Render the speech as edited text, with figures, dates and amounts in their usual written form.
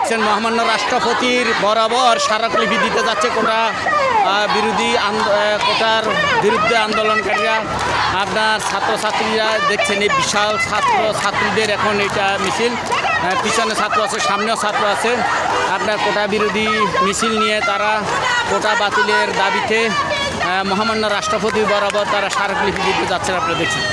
দেখছেন মহামান্য রাষ্ট্রপতির বরাবর স্মারকলিপি দিতে যাচ্ছে কোটা কোটার বিরুদ্ধে আন্দোলনকারীরা। আপনার ছাত্রছাত্রীরা দেখছেন এই বিশাল ছাত্রীদের এখন এটা মিছিল, পিছনে ছাত্র আছে, সামনেও ছাত্র আছে। আপনার কোটা বিরোধী মিছিল নিয়ে তারা কোটা বাতিলের দাবিতে মহামান্য রাষ্ট্রপতি বরাবর তারা স্মারকলিপি দিতে যাচ্ছেন, আপনারা দেখছেন।